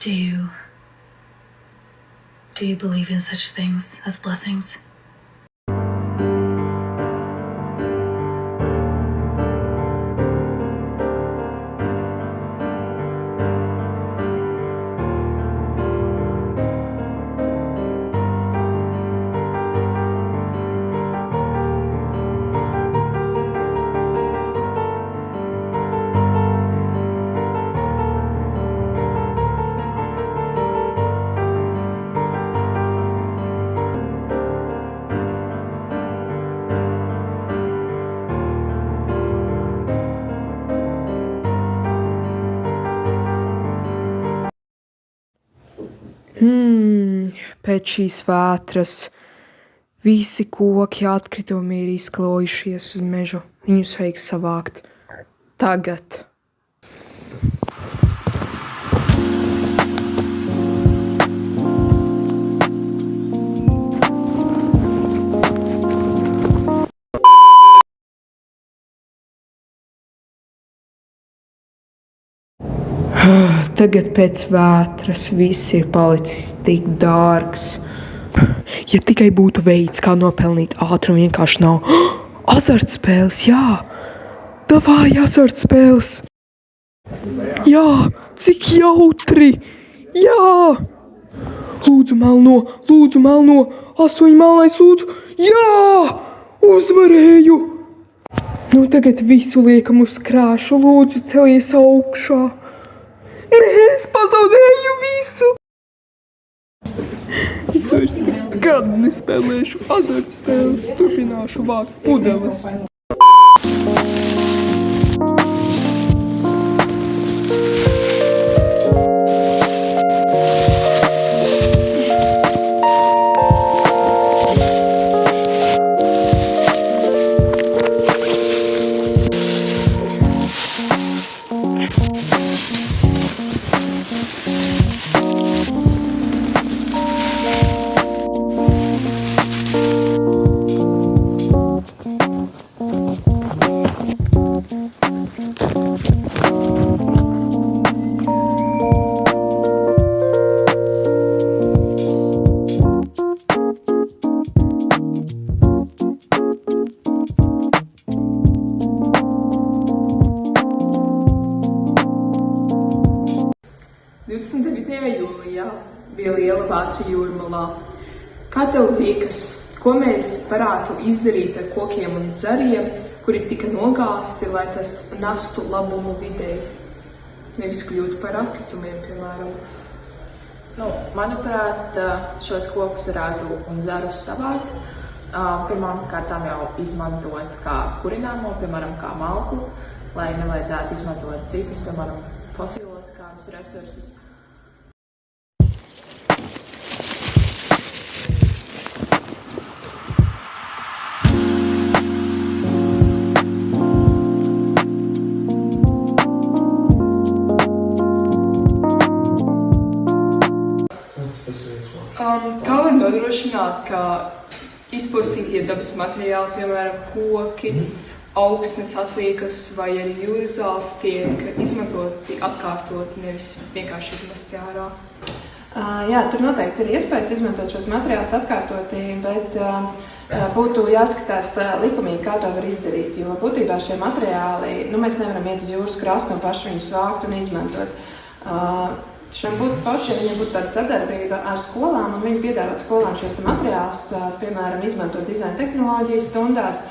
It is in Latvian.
Do you believe in such things as blessings? Pēc šīs vētras visi koki atkritumi ir izklojušies uz mežu. Viņus vajag savākt tagad. Tagad pēc vētras viss ir palicis tik dārgs. Ja tikai būtu veids, kā nopelnīt ātrumu, vienkārši nav. Azartspēles, jā! Davai azartspēles! Jā, cik jautri! Jā! Lūdzu melno! 8 melnais lūdzu! Jā! Uzvarēju! Nu tagad visu liekam uz krāšu, lūdzu celies augšā! Nē, es pazaudēju visu! Es vairs nekad nespēlēšu azartspēles, turpināšu vākt pudeles. Jūlijā bija liela vētra Jūrmalā. Kā tev liekas, ko mēs varētu izdarīt ar kokiem un zariem, kuri tika nogāzti, lai tas nestu labumu videi? Nevis kļūtu par atkritumiem, piemēram. Manuprāt, šos kokus varētu un zarus savākt. Pirmām kārtām jau izmantot kā kurināmo, piemēram, kā malku, lai nevajadzētu izmantot citus, piemēram, fosilos kādus resursus. Kā var nodrošināt, ka izpostītie dabas materiāli, piemēram, koki, augsnes atliekas vai arī jūras zāles tiek izmantoti atkārtoti, nevis vienkārši izmesti ārā? Jā, tur noteikti ir iespējas izmantot šos materiālus atkārtoti, bet būtu jāskatās likumīgi, kā to var izdarīt, jo būtībā šie materiāli, mēs nevaram iet uz jūras krastu un paši viņus vākt un izmantot. Šiem būtu pašiem, viņiem būtu tāda sadarbība ar skolām, un viņi piedāvāt skolām šos materiālus, piemēram, izmantot dizaina tehnoloģijas stundās.